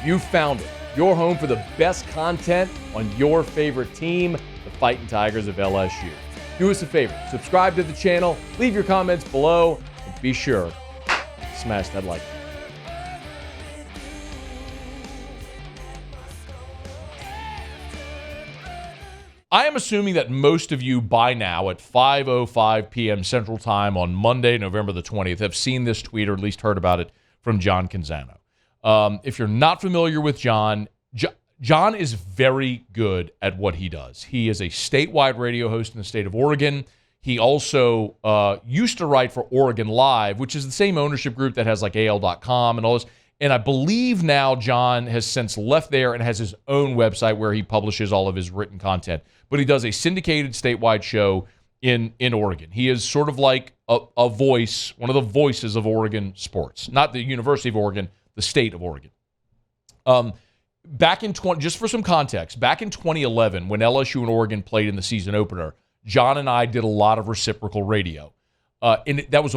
You found it. Your home for the best content on your favorite team, the Fighting Tigers of LSU. Do us a favor, subscribe to the channel, leave your comments below, and be sure to smash that like button. I am assuming that most of you by now at 5:05 p.m. Central Time on Monday, November the 20th, have seen this tweet or at least heard about it from John Canzano. If you're not familiar with John, John is very good at what he does. He is a statewide radio host in the state of Oregon. He also used to write for Oregon Live, which is the same ownership group that has like AL.com and all this. And I believe now John has since left there and has his own website where he publishes all of his written content. But he does a syndicated statewide show in Oregon. He is sort of like a voice, one of the voices of Oregon sports. Not the University of Oregon, the state of Oregon. Just for some context, back in 2011, when LSU and Oregon played in the season opener, John and I did a lot of reciprocal radio. And that was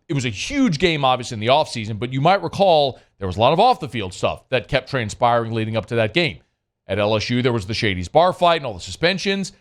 it was a huge game, obviously, in the offseason, but you might recall there was a lot of off-the-field stuff that kept transpiring leading up to that game. At LSU, there was the Shady's bar fight and all the suspensions.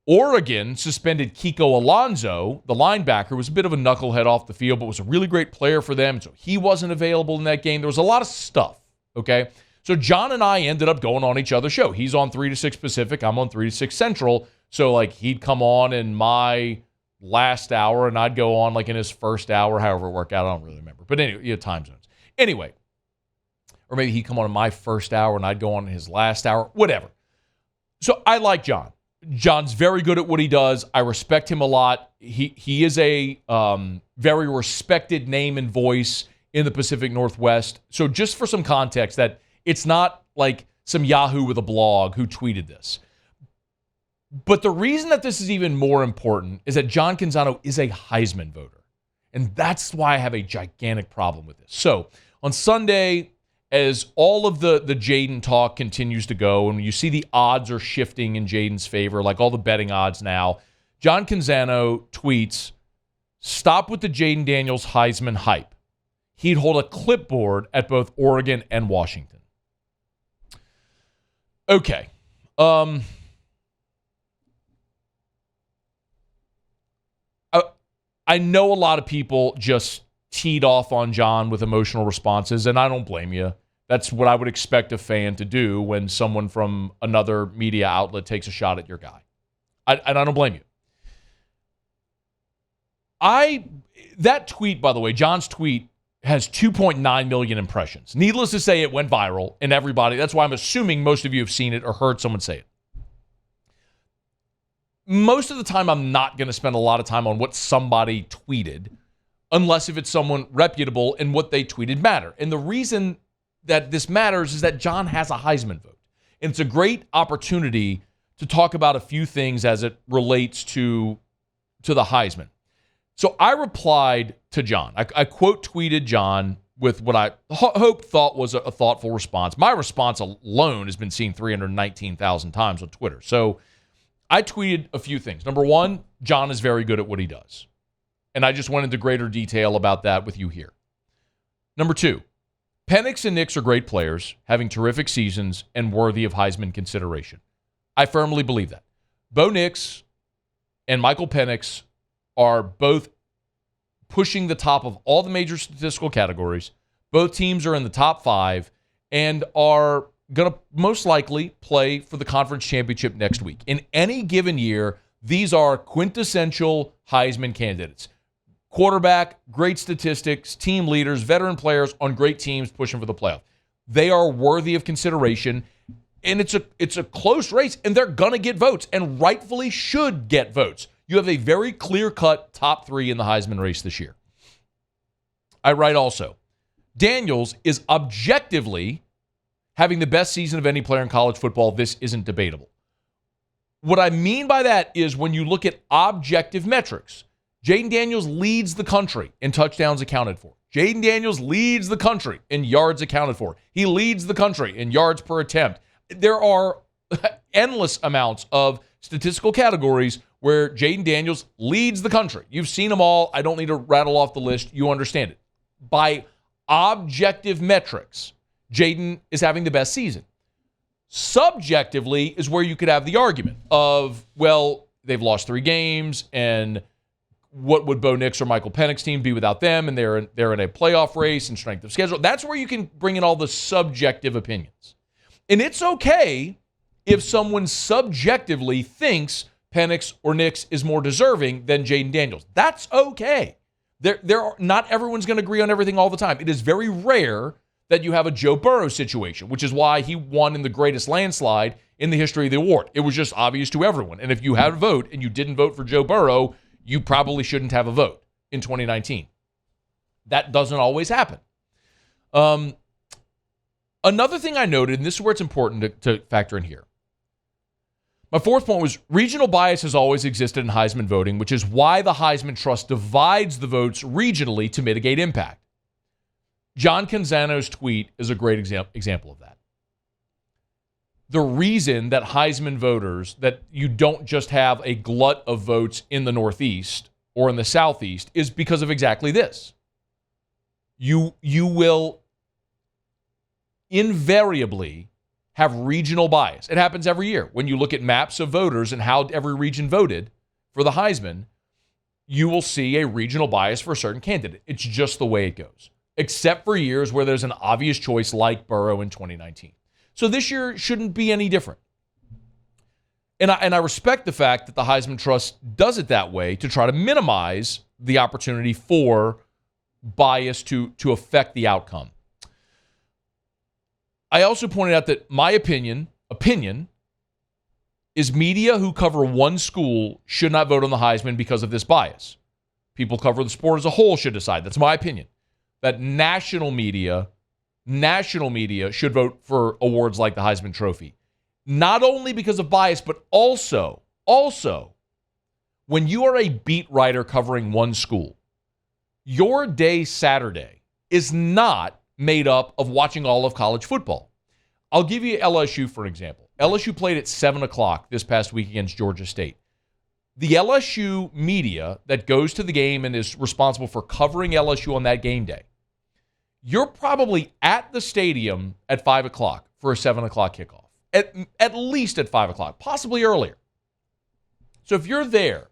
Oregon suspended Kiko Alonso, the linebacker, who was a bit of a knucklehead off the field, but was a really great player for them, so he wasn't available in that game. There was a lot of stuff, okay? So John and I ended up going on each other's show. He's on 3 to 6 Pacific. I'm on 3 to 6 Central. So, like, he'd come on in my last hour, and I'd go on, like, in his first hour, however it worked out. I don't really remember. But anyway, time zones. Anyway, or maybe he'd come on in my first hour, and I'd go on in his last hour, whatever. So I like John. John's very good at what he does. I respect him a lot. He is a very respected name and voice in the Pacific Northwest. So just for some context, that it's not like some Yahoo with a blog who tweeted this. But the reason that this is even more important is that John Canzano is a Heisman voter. And that's why I have a gigantic problem with this. So on Sunday, as all of the Jaden talk continues to go, and you see the odds are shifting in Jaden's favor, like all the betting odds now, John Canzano tweets, "Stop with the Jayden Daniels Heisman hype. He'd hold a clipboard at both Oregon and Washington." Okay. I know a lot of people just teed off on John with emotional responses, and I don't blame you. That's what I would expect a fan to do when someone from another media outlet takes a shot at your guy. And I don't blame you. That tweet, by the way, John's tweet, has 2.9 million impressions. Needless to say, it went viral, and everybody, that's why I'm assuming most of you have seen it or heard someone say it. Most of the time, I'm not going to spend a lot of time on what somebody tweeted, unless if it's someone reputable and what they tweeted matter. And the reason that this matters is that John has a Heisman vote. And it's a great opportunity to talk about a few things as it relates to the Heisman. So I replied to John. I quote tweeted John with what I thought was a thoughtful response. My response alone has been seen 319,000 times on Twitter. So I tweeted a few things. Number one, John is very good at what he does. And I just went into greater detail about that with you here. Number two, Penix and Nix are great players, having terrific seasons and worthy of Heisman consideration. I firmly believe that. Bo Nix and Michael Penix are both pushing the top of all the major statistical categories. Both teams are in the top 5 and are going to most likely play for the conference championship next week. In any given year, these are quintessential Heisman candidates. Quarterback, great statistics, team leaders, veteran players on great teams pushing for the playoff. They are worthy of consideration, and it's a close race, and they're going to get votes, and rightfully should get votes. You have a very clear-cut top 3 in the Heisman race this year. I write also, Daniels is objectively having the best season of any player in college football. This isn't debatable. What I mean by that is when you look at objective metrics, Jayden Daniels leads the country in touchdowns accounted for. Jayden Daniels leads the country in yards accounted for. He leads the country in yards per attempt. There are endless amounts of statistical categories where Jayden Daniels leads the country. You've seen them all. I don't need to rattle off the list. You understand it. By objective metrics, Jaden is having the best season. Subjectively is where you could have the argument of, well, they've lost 3 games, and what would Bo Nix or Michael Penix team be without them? And they're in a playoff race and strength of schedule. That's where you can bring in all the subjective opinions. And it's okay if someone subjectively thinks Penix or Nix is more deserving than Jayden Daniels. That's okay. Not everyone's going to agree on everything all the time. It is very rare that you have a Joe Burrow situation, which is why he won in the greatest landslide in the history of the award. It was just obvious to everyone. And if you had a vote and you didn't vote for Joe Burrow, you probably shouldn't have a vote in 2019. That doesn't always happen. Another thing I noted, and this is where it's important to factor in here. My fourth point was regional bias has always existed in Heisman voting, which is why the Heisman Trust divides the votes regionally to mitigate impact. John Canzano's tweet is a great example of that. The reason that Heisman voters, that you don't just have a glut of votes in the Northeast or in the Southeast, is because of exactly this. You will invariably have regional bias. It happens every year. When you look at maps of voters and how every region voted for the Heisman, you will see a regional bias for a certain candidate. It's just the way it goes, except for years where there's an obvious choice like Burrow in 2019. So this year shouldn't be any different. And I respect the fact that the Heisman Trust does it that way to try to minimize the opportunity for bias to affect the outcome. I also pointed out that my opinion is media who cover one school should not vote on the Heisman because of this bias. People cover the sport as a whole should decide. That's my opinion. That national media should vote for awards like the Heisman Trophy. Not only because of bias, but also, when you are a beat writer covering one school, your day Saturday is not made up of watching all of college football. I'll give you LSU for an example. LSU played at 7 o'clock this past week against Georgia State. The LSU media that goes to the game and is responsible for covering LSU on that game day, you're probably at the stadium at 5 o'clock for a 7 o'clock kickoff. At least at 5 o'clock, possibly earlier. So if you're there,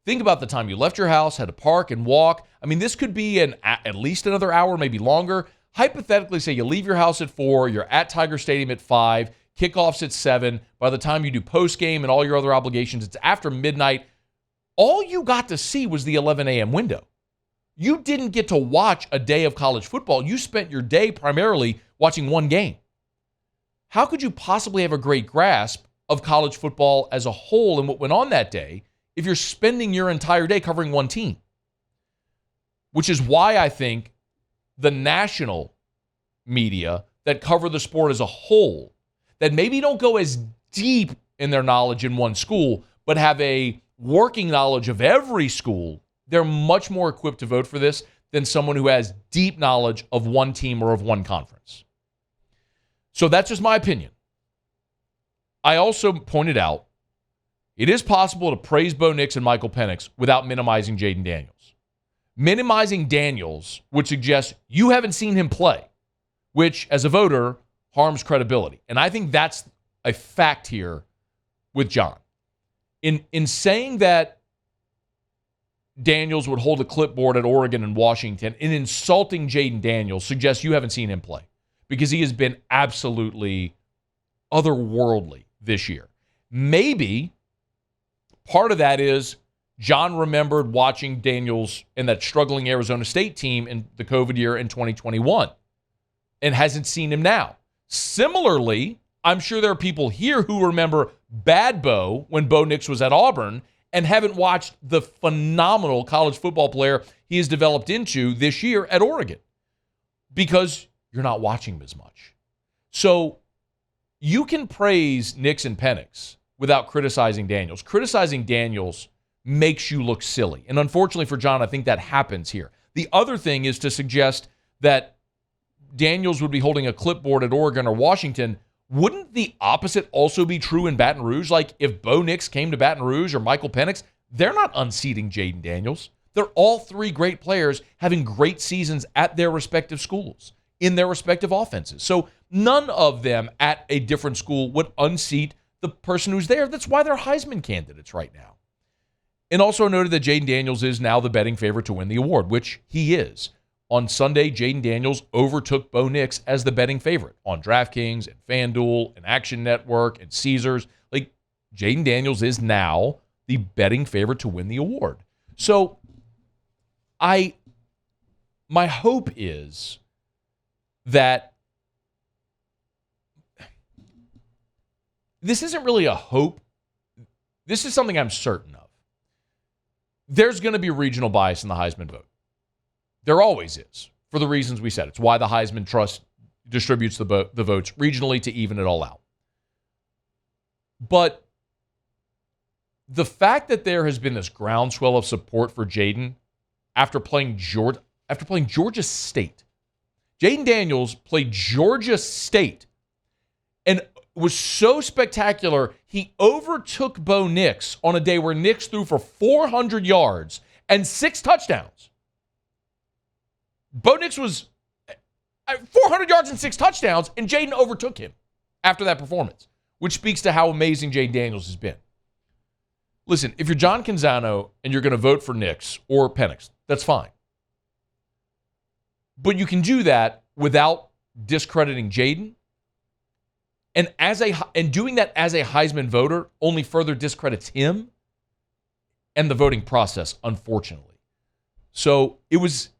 think about the time you left your house, had to park and walk. I mean, this could be at least another hour, maybe longer. Hypothetically, say you leave your house at 4, you're at Tiger Stadium at 5, kickoff's at 7. By the time you do post-game and all your other obligations, it's after midnight. All you got to see was the 11 a.m. window. You didn't get to watch a day of college football. You spent your day primarily watching one game. How could you possibly have a great grasp of college football as a whole and what went on that day if you're spending your entire day covering one team? Which is why I think the national media that cover the sport as a whole, that maybe don't go as deep in their knowledge in one school, but have a working knowledge of every school, they're much more equipped to vote for this than someone who has deep knowledge of one team or of one conference. So that's just my opinion. I also pointed out it is possible to praise Bo Nix and Michael Penix without minimizing Jayden Daniels. Minimizing Daniels would suggest you haven't seen him play, which, as a voter, harms credibility. And I think that's a fact here with John. In saying that Daniels would hold a clipboard at Oregon and Washington, and insulting Jayden Daniels suggests you haven't seen him play, because he has been absolutely otherworldly this year. Maybe part of that is John remembered watching Daniels in that struggling Arizona State team in the COVID year in 2021 and hasn't seen him now. Similarly, I'm sure there are people here who remember Bad Bo when Bo Nix was at Auburn and haven't watched the phenomenal college football player he has developed into this year at Oregon because you're not watching him as much. So you can praise Nix and Penix without criticizing Daniels. Criticizing Daniels makes you look silly. And unfortunately for John, I think that happens here. The other thing is to suggest that Daniels would be holding a clipboard at Oregon or Washington. Wouldn't the opposite also be true in Baton Rouge? Like if Bo Nix came to Baton Rouge or Michael Penix, they're not unseating Jayden Daniels. They're all three great players having great seasons at their respective schools. in their respective offenses. So none of them at a different school would unseat the person who's there. That's why they're Heisman candidates right now. And also noted that Jayden Daniels is now the betting favorite to win the award, which he is. On Sunday, Jayden Daniels overtook Bo Nix as the betting favorite on DraftKings and FanDuel and Action Network and Caesars. Like, Jayden Daniels is now the betting favorite to win the award. So my hope is that this isn't really a hope. This is something I'm certain of. There's going to be regional bias in the Heisman vote. There always is, for the reasons we said. It's why the Heisman Trust distributes the votes regionally to even it all out. But the fact that there has been this groundswell of support for Jaden after playing Georgia State. Jayden Daniels played Georgia State and was so spectacular, he overtook Bo Nix on a day where Nix threw for 400 yards and 6 touchdowns. Bo Nix was 400 yards and 6 touchdowns, and Jaden overtook him after that performance, which speaks to how amazing Jayden Daniels has been. Listen, if you're John Canzano and you're going to vote for Nix or Penix, that's fine. But you can do that without discrediting Jaden. And doing that as a Heisman voter only further discredits him and the voting process, unfortunately. So it was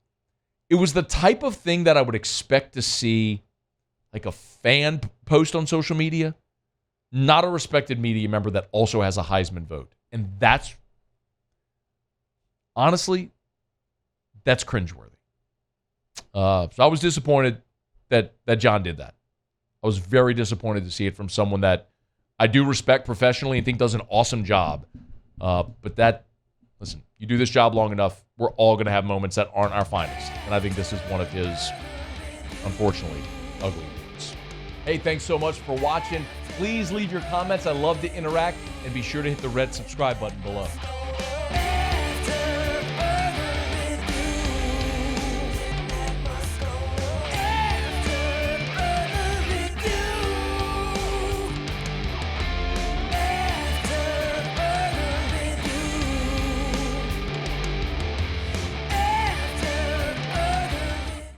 the type of thing that I would expect to see like a fan post on social media, not a respected media member that also has a Heisman vote. And that's, honestly, that's cringeworthy. So I was disappointed that John did that. I was very disappointed to see it from someone that I do respect professionally and think does an awesome job. But listen, you do this job long enough, we're all going to have moments that aren't our finest. And I think this is one of his, unfortunately, ugly ones. Hey, thanks so much for watching. Please leave your comments. I love to interact. And be sure to hit the red subscribe button below.